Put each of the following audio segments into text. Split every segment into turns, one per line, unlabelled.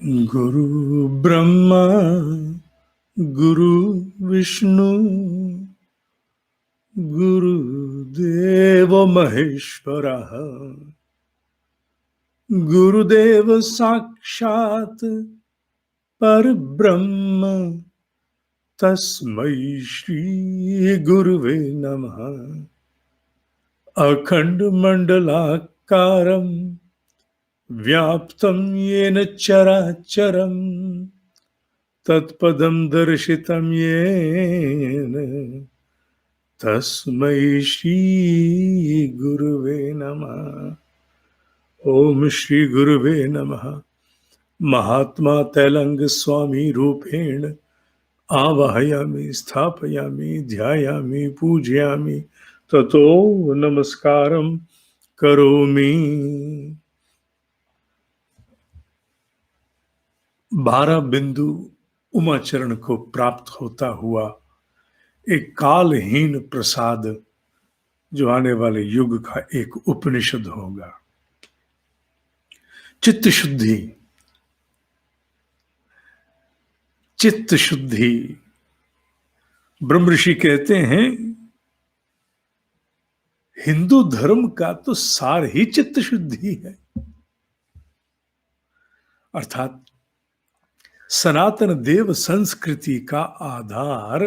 गुरु ब्रह्मा गुरु विष्णु गुरुदेव महेश्वरः गुरुदेव साक्षात् परब्रह्म तस्मै श्री गुरुवे नमः। अखंड मंडलाकारं व्याप्तं येन चराचरं तत्पदं दर्शितं येन तस्मै श्री गुरुवे नमः। ओम श्री गुरुवे नमः। महात्मा तैलंग स्वामी रूपेण आवाहयामि स्थापयामि ध्यायामि पूजयामि ततो नमस्कारं करोमि। 12 बिंदु उमाचरण को प्राप्त होता हुआ एक कालहीन प्रसाद जो आने वाले युग का एक उपनिषद होगा। चित्त शुद्धि, चित्त शुद्धि। ब्रह्म ऋषि कहते हैं हिंदू धर्म का तो सार ही चित्त शुद्धि है। अर्थात सनातन देव संस्कृति का आधार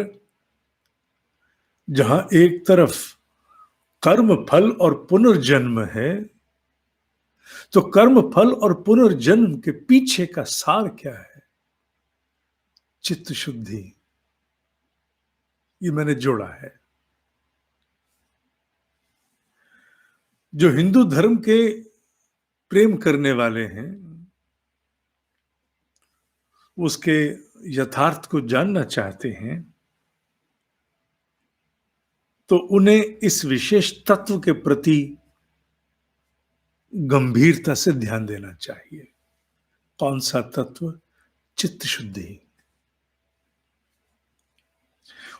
जहां एक तरफ कर्म फल और पुनर्जन्म है, तो कर्म फल और पुनर्जन्म के पीछे का सार क्या है? चित्त शुद्धि। ये मैंने जोड़ा है। जो हिंदू धर्म के प्रेम करने वाले हैं, उसके यथार्थ को जानना चाहते हैं, तो उन्हें इस विशेष तत्व के प्रति गंभीरता से ध्यान देना चाहिए। कौन सा तत्व? चित्त शुद्धि।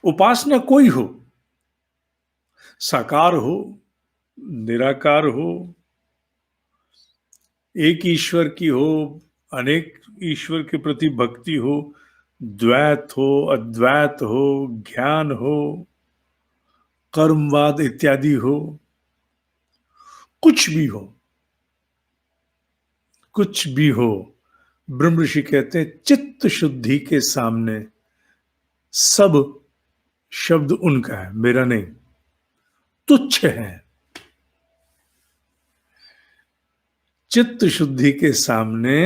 उपासना कोई हो, साकार हो निराकार हो, एक ईश्वर की हो, अनेक ईश्वर के प्रति भक्ति हो, द्वैत हो अद्वैत हो, ज्ञान हो, कर्मवाद इत्यादि हो, कुछ भी हो, कुछ भी हो, ब्रह्म ऋषि कहते हैं चित्त शुद्धि के सामने सब शब्द उनका है, मेरा नहीं, तुच्छ है। चित्त शुद्धि के सामने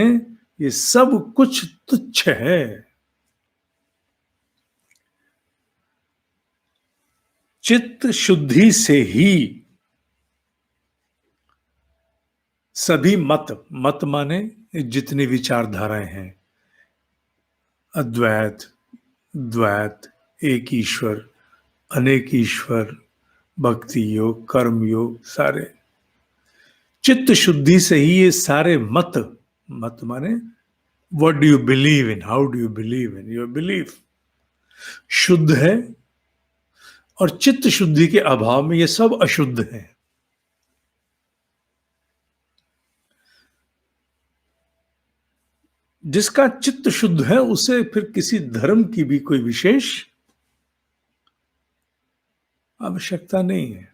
ये सब कुछ तुच्छ है। चित्त शुद्धि से ही सभी मत माने जितनी विचारधाराएं हैं, अद्वैत, द्वैत, एक ईश्वर, अनेक ईश्वर, भक्ति योग, कर्म योग, सारे चित्त शुद्धि से ही ये सारे मत माने what do you believe in, how do you believe in, your belief शुद्ध है, और चित्त शुद्धि के अभाव में ये सब अशुद्ध है। जिसका चित्त शुद्ध है उसे फिर किसी धर्म की भी कोई विशेष आवश्यकता नहीं है।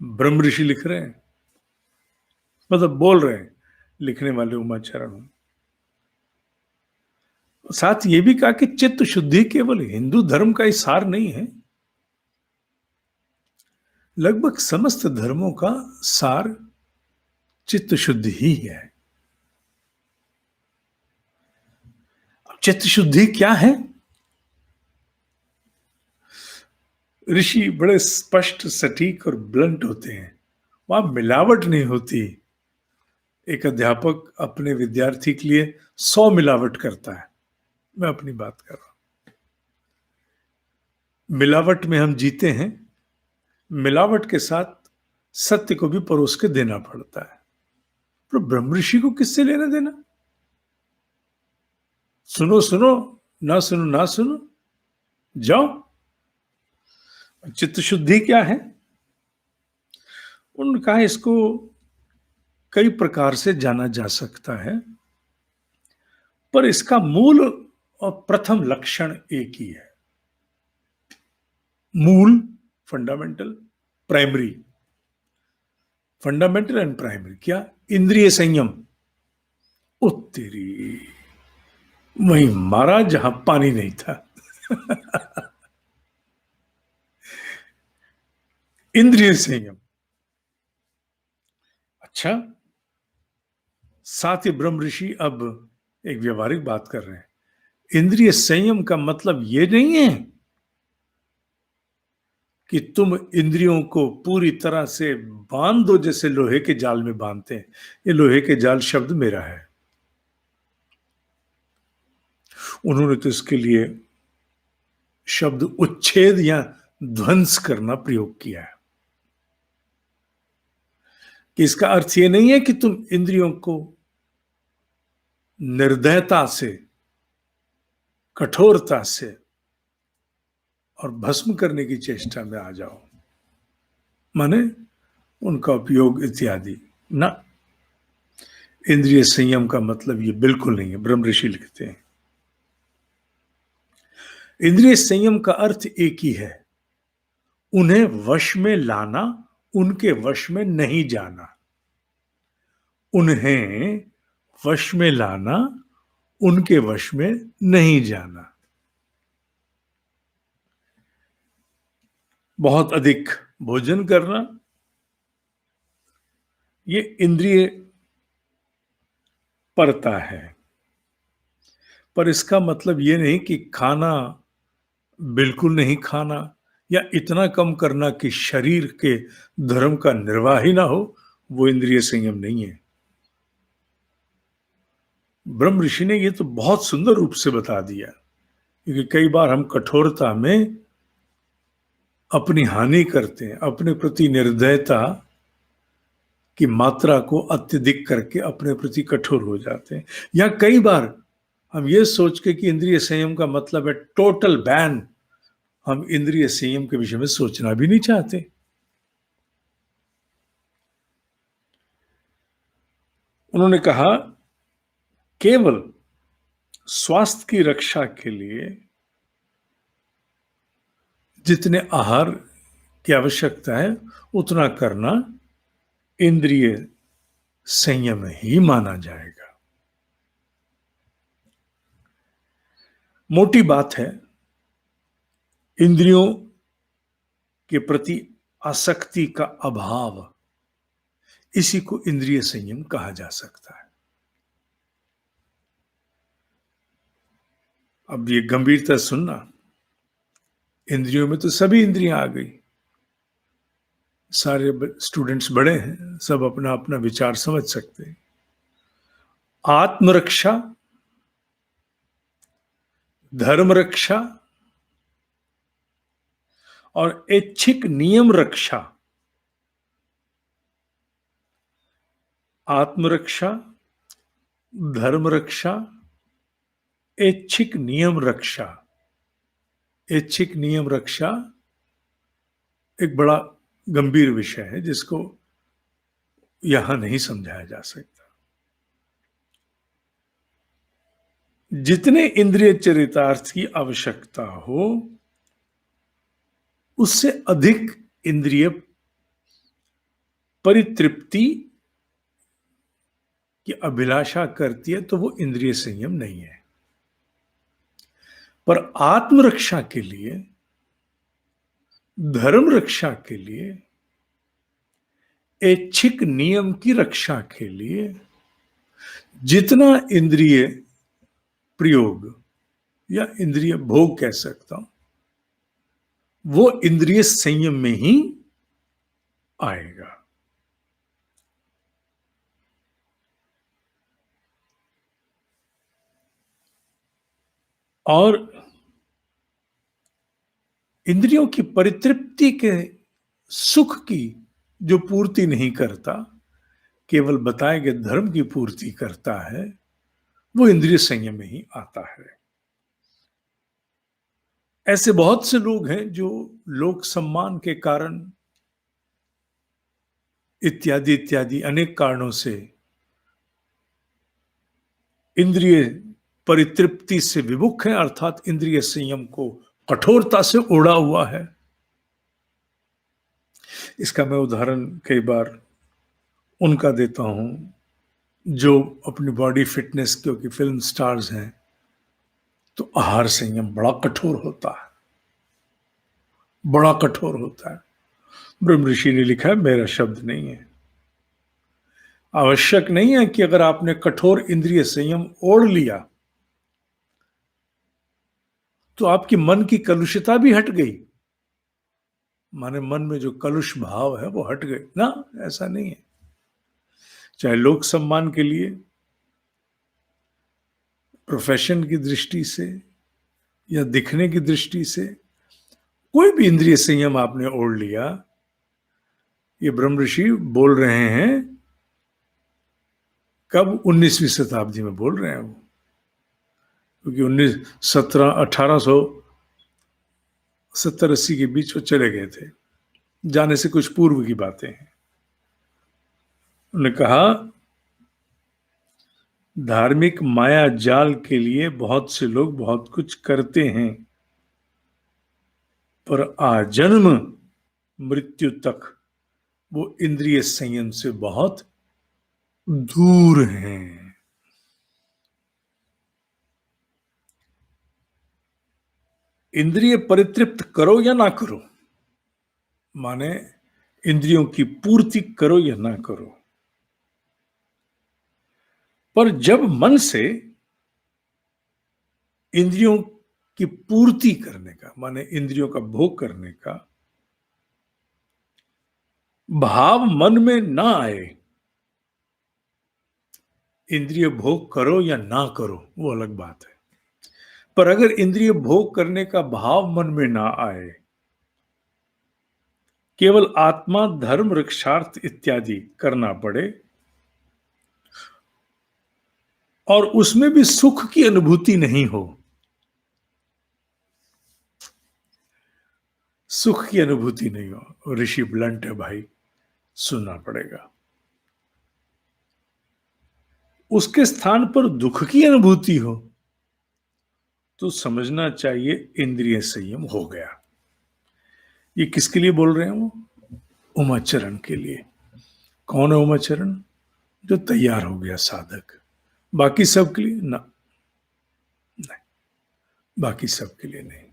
ब्रह्म ऋषि लिख रहे हैं, मतलब बोल रहे हैं, लिखने वाले उमाचरण। साथ ये भी कहा कि चित्त शुद्धि केवल हिंदू धर्म का ही सार नहीं है, लगभग समस्त धर्मों का सार चित्त शुद्धि ही है। अब चित्त शुद्धि क्या है? ऋषि बड़े स्पष्ट, सटीक और ब्लंट होते हैं। वहां मिलावट नहीं होती। एक अध्यापक अपने विद्यार्थी के लिए 100 मिलावट करता है। मैं अपनी बात कर रहा हूं। मिलावट में हम जीते हैं, मिलावट के साथ सत्य को भी परोस के देना पड़ता है। पर ब्रह्म ऋषि को किससे लेना देना? सुनो सुनो, ना सुनो ना सुनो, जाओ। चित्त शुद्धि क्या है? उन्होंने कहा इसको कई प्रकार से जाना जा सकता है। पर इसका मूल और प्रथम लक्षण एक ही है। मूल, fundamental, primary. Fundamental and primary क्या? इंद्रिय संयम। ओ तेरी, वहीं मारा जहां पानी नहीं था। इंद्रिय संयम। अच्छा, साथ ही ब्रह्म ऋषि अब एक व्यवहारिक बात कर रहे हैं। इंद्रिय संयम का मतलब यह नहीं है कि तुम इंद्रियों को पूरी तरह से बांध दो जैसे लोहे के जाल में बांधते हैं। ये लोहे के जाल शब्द मेरा है, उन्होंने तो इसके लिए शब्द उच्छेद या ध्वंस करना प्रयोग किया है। कि इसका अर्थ यह नहीं है कि तुम इंद्रियों को निर्दयता से, कठोरता से और भस्म करने की चेष्टा में आ जाओ, माने उनका उपयोग इत्यादि ना। इंद्रिय संयम का मतलब ये बिल्कुल नहीं है। ब्रह्म ऋषि लिखते हैं इंद्रिय संयम का अर्थ एक ही है, उन्हें वश में लाना, उनके वश में नहीं जाना। उन्हें वश में लाना, उनके वश में नहीं जाना। बहुत अधिक भोजन करना, ये इंद्रिय परता है, पर इसका मतलब ये नहीं कि खाना बिल्कुल नहीं खाना या इतना कम करना कि शरीर के धर्म का निर्वाह ही ना हो, वो इंद्रिय संयम नहीं है। ब्रह्म ऋषि ने ये तो बहुत सुंदर रूप से बता दिया, क्योंकि कई बार हम कठोरता में अपनी हानि करते हैं, अपने प्रति निर्दयता की मात्रा को अत्यधिक करके अपने प्रति कठोर हो जाते हैं। या कई बार हम ये सोच के कि इंद्रिय संयम का मतलब है टोटल बैन, हम इंद्रिय संयम के विषय में सोचना भी नहीं चाहते। उन्होंने कहा केवल स्वास्थ्य की रक्षा के लिए जितने आहार की आवश्यकता है उतना करना इंद्रिय संयम ही माना जाएगा। मोटी बात है, इंद्रियों के प्रति आसक्ति का अभाव, इसी को इंद्रिय संयम कहा जा सकता है। अब ये गंभीरता सुनना, इंद्रियों में तो सभी इंद्रियां आ गई, सारे स्टूडेंट्स बड़े हैं, सब अपना अपना विचार समझ सकते हैं। आत्मरक्षा, धर्म रक्षा और ऐच्छिक नियम रक्षा। आत्मरक्षा, धर्म रक्षा, ऐच्छिक नियम रक्षा। ऐच्छिक नियम रक्षा एक बड़ा गंभीर विषय है जिसको यहां नहीं समझाया जा सकता। जितने इंद्रिय चरितार्थ की आवश्यकता हो उससे अधिक इंद्रिय परितृप्ति की अभिलाषा करती है तो वो इंद्रिय संयम नहीं है। पर आत्मरक्षा के लिए, धर्म रक्षा के लिए, ऐच्छिक नियम की रक्षा के लिए जितना इंद्रिय प्रयोग या इंद्रिय भोग कह सकता हूं, वो इंद्रिय संयम में ही आएगा। और इंद्रियों की परितृप्ति के सुख की जो पूर्ति नहीं करता, केवल बताए गए धर्म की पूर्ति करता है, वो इंद्रिय संयम में ही आता है। ऐसे बहुत से लोग हैं जो लोक सम्मान के कारण इत्यादि इत्यादि अनेक कारणों से इंद्रिय परितृप्ति से विमुख है, अर्थात इंद्रिय संयम को कठोरता से ओढ़ा हुआ है। इसका मैं उदाहरण कई बार उनका देता हूं जो अपनी बॉडी फिटनेस, क्योंकि फिल्म स्टार्स हैं, तो आहार संयम बड़ा कठोर होता है, बड़ा कठोर होता है। ब्रह्म ऋषि ने लिखा है, मेरा शब्द नहीं है। आवश्यक नहीं है कि अगर आपने कठोर इंद्रिय संयम ओढ़ लिया तो आपकी मन की कलुषता भी हट गई, माने मन में जो कलुष भाव है वो हट गए ना, ऐसा नहीं है। चाहे लोक सम्मान के लिए, प्रोफेशन की दृष्टि से या दिखने की दृष्टि से, कोई भी इंद्रिय संयम आपने ओढ़ लिया, ये ब्रह्म ऋषि बोल रहे हैं कब, 19वीं शताब्दी में बोल रहे हैं वो, क्योंकि 1870-80 के बीच वो चले गए थे, जाने से कुछ पूर्व की बातें हैं। उन्होंने कहा, धार्मिक माया जाल के लिए बहुत से लोग बहुत कुछ करते हैं, पर आजन्म मृत्यु तक वो इंद्रिय संयम से बहुत दूर हैं। इंद्रिय परितृप्त करो या ना करो, माने इंद्रियों की पूर्ति करो या ना करो, पर जब मन से इंद्रियों की पूर्ति करने का, माने इंद्रियों का भोग करने का भाव मन में ना आए, इंद्रिय भोग करो या ना करो वो अलग बात है, पर अगर इंद्रिय भोग करने का भाव मन में ना आए, केवल आत्मा धर्म रक्षार्थ इत्यादि करना पड़े और उसमें भी सुख की अनुभूति नहीं हो, सुख की अनुभूति नहीं हो, ऋषि ब्लंट है भाई, सुनना पड़ेगा, उसके स्थान पर दुख की अनुभूति हो, तो समझना चाहिए इंद्रिय संयम हो गया। ये किसके लिए बोल रहे हैं वो? उमाचरण के लिए। कौन है उमाचरण? जो तैयार हो गया साधक। बाकी सब के लिए ना, नहीं, बाकी सब के लिए नहीं।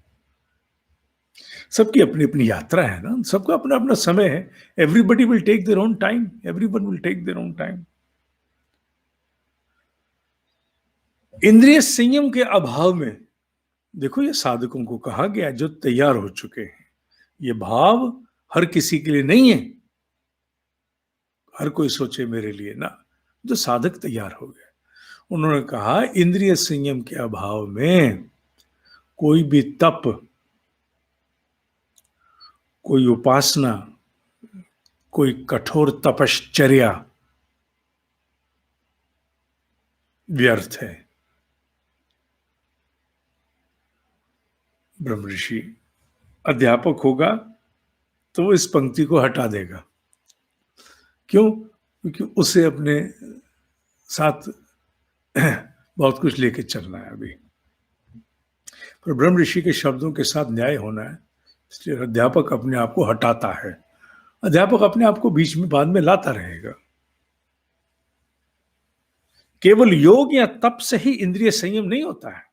सबकी अपनी अपनी यात्रा है ना, सबका अपना अपना समय है। Everybody will take their own time, everyone will take their own time. इंद्रिय संयम के अभाव में देखो, ये साधकों को कहा गया जो तैयार हो चुके हैं। ये भाव हर किसी के लिए नहीं है, हर कोई सोचे मेरे लिए ना, जो साधक तैयार हो गए। उन्होंने कहा इंद्रिय संयम के अभाव में कोई भी तप, कोई उपासना, कोई कठोर तपश्चर्या व्यर्थ है। ब्रह्म ऋषि अध्यापक होगा तो वो इस पंक्ति को हटा देगा। क्यों? क्योंकि उसे अपने साथ बहुत कुछ लेके चलना है अभी, पर ब्रह्म ऋषि के शब्दों के साथ न्याय होना है, इसलिए अध्यापक अपने आप को हटाता है। अध्यापक अपने आप को बीच में बाद में लाता रहेगा। केवल योग या तप से ही इंद्रिय संयम नहीं होता है।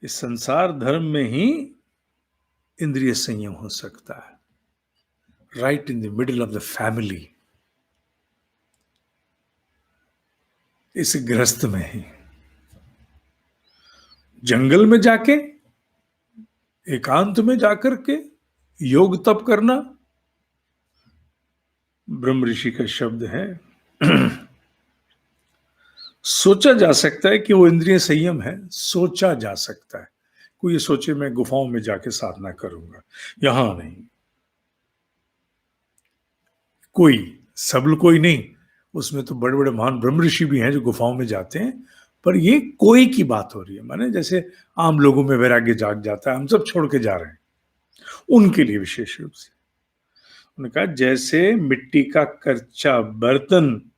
इस संसार धर्म में ही इंद्रिय संयम हो सकता है, right in the middle of the family, इस गृहस्थ में ही। जंगल में जाके, एकांत में जाकर के योग तप करना, ब्रह्म ऋषि का शब्द है, सोचा जा सकता है कि वो इंद्रिय संयम है, सोचा जा सकता है। कोई ये सोचे मैं गुफाओं में जाके साधना करूंगा, यहां नहीं, कोई, सब कोई नहीं, उसमें तो बड़े बड़े महान ब्रह्म ऋषि भी हैं जो गुफाओं में जाते हैं, पर ये कोई की बात हो रही है। माने जैसे आम लोगों में वैराग्य जाग जाता है, हम सब छोड़ के जा रहे हैं, उनके लिए विशेष रूप से उन्होंने कहा जैसे मिट्टी का कच्चा बर्तन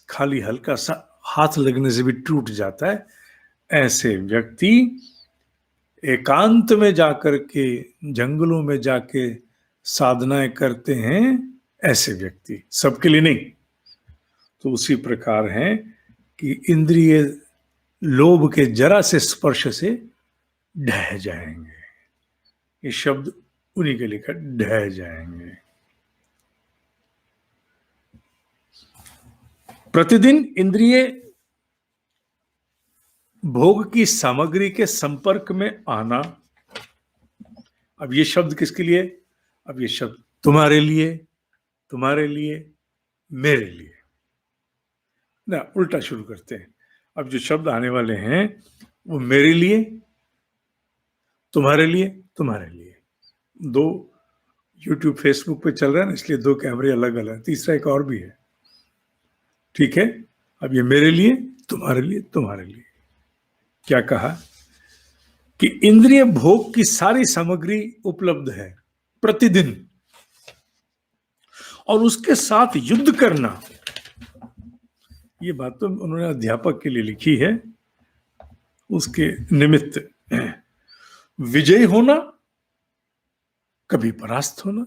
खाली हल्का सा हाथ लगने से भी टूट जाता है, ऐसे व्यक्ति एकांत में जाकर के, जंगलों में जाके साधनाएं करते हैं, ऐसे व्यक्ति, सबके लिए नहीं। तो उसी प्रकार है कि इंद्रिय लोभ के जरा से स्पर्श से ढह जाएंगे। ये शब्द उन्हीं के लिखा, ढह जाएंगे। प्रतिदिन इंद्रिय भोग की सामग्री के संपर्क में आना। अब ये शब्द किसके लिए? अब ये शब्द तुम्हारे लिए, तुम्हारे लिए, मेरे लिए ना, उल्टा शुरू करते हैं। अब जो शब्द आने वाले हैं वो मेरे लिए, तुम्हारे लिए, तुम्हारे लिए। दो YouTube फेसबुक पे चल रहा है ना, इसलिए दो कैमरे अलग अलग, तीसरा एक और भी है, ठीक है। अब ये मेरे लिए, तुम्हारे लिए, तुम्हारे लिए। क्या कहा कि इंद्रिय भोग की सारी सामग्री उपलब्ध है प्रतिदिन, और उसके साथ युद्ध करना। ये बात तो उन्होंने अध्यापक के लिए लिखी है, उसके निमित्त विजयी होना, कभी परास्त होना,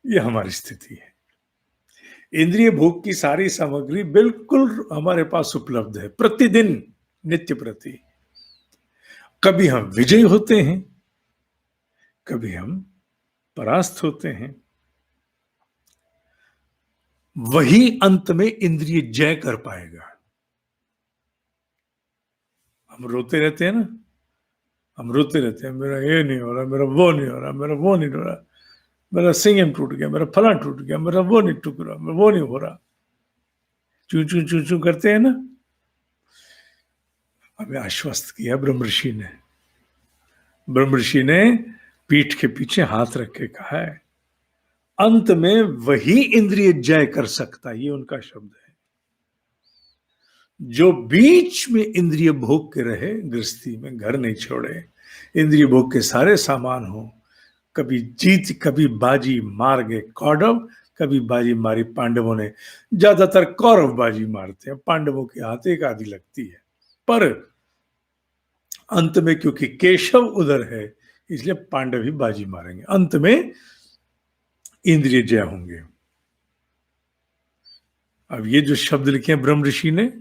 ये हमारी स्थिति है। इंद्रिय भोग की सारी सामग्री बिल्कुल हमारे पास उपलब्ध है प्रतिदिन, नित्य प्रति। कभी हम विजयी होते हैं, कभी हम परास्त होते हैं। वही अंत में इंद्रिय जय कर पाएगा। हम रोते रहते हैं ना, हम रोते रहते हैं, मेरा ये नहीं हो रहा, मेरा वो नहीं हो रहा, मेरा वो नहीं हो रहा, मेरा संयम टूट गया, मेरा फला टूट गया, मेरा वो नहीं टूट रहा, मेरा वो नहीं हो रहा, चू चू चू चू करते हैं ना। हमें आश्वस्त किया ब्रह्म ऋषि ने। ब्रह्म ऋषि ने पीठ के पीछे हाथ रख के कहा है, अंत में वही इंद्रिय जय कर सकता, ये उनका शब्द है। जो बीच में इंद्रिय भोग के रहे, गृहस्थी में घर नहीं छोड़े, इंद्रिय भोग के सारे सामान हो, कभी जीत कभी बाजी मार गए कौरव, कभी बाजी मारी पांडवों ने। ज्यादातर कौरव बाजी मारते हैं, पांडवों के हाथ एक आधी लगती है, पर अंत में क्योंकि केशव उधर है, इसलिए पांडव ही बाजी मारेंगे, अंत में इंद्रिय जय होंगे। अब ये जो शब्द लिखे हैं ब्रह्म ऋषि ने,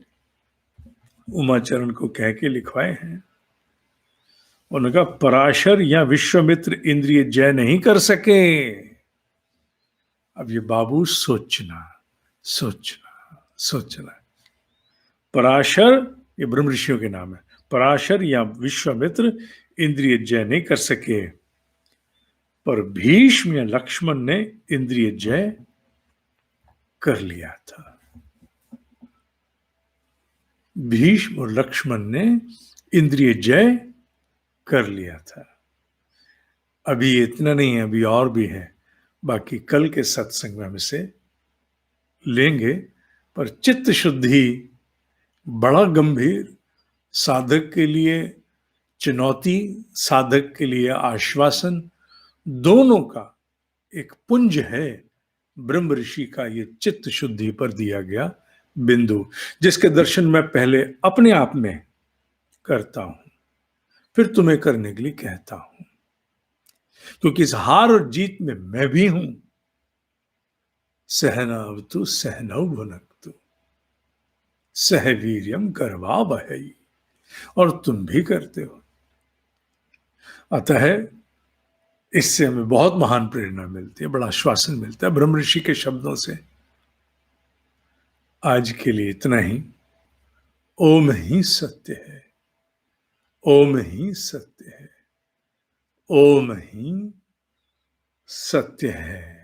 उमाचरण को कह के लिखवाए हैं। उनका पराशर या विश्वामित्र इंद्रिय जय नहीं कर सके। अब ये बाबू सोचना, सोचना, सोचना। पराशर, ये ब्रह्म ऋषियों के नाम है, पराशर या विश्वामित्र इंद्रिय जय नहीं कर सके, पर भीष्म या लक्ष्मण ने इंद्रिय जय कर लिया था। भीष्म और लक्ष्मण ने इंद्रिय जय कर लिया था। अभी इतना नहीं है, अभी और भी है, बाकी कल के सत्संग में हम इसे लेंगे। पर चित्त शुद्धि बड़ा गंभीर, साधक के लिए चुनौती, साधक के लिए आश्वासन, दोनों का एक पुंज है ब्रह्म ऋषि का ये चित्त शुद्धि पर दिया गया बिंदु, जिसके दर्शन मैं पहले अपने आप में करता हूं, फिर तुम्हें करने के लिए कहता हूं, क्योंकि इस हार और जीत में मैं भी हूं। सहनावतु सहनौ भुनक्तु सह वीर्यम करवावहै, और तुम भी करते हो। अतः इससे हमें बहुत महान प्रेरणा मिलती है, बड़ा आश्वासन मिलता है ब्रह्म ऋषि के शब्दों से। आज के लिए इतना ही। ओम ही सत्य है, ओम ही सत्य है, ओम ही सत्य है।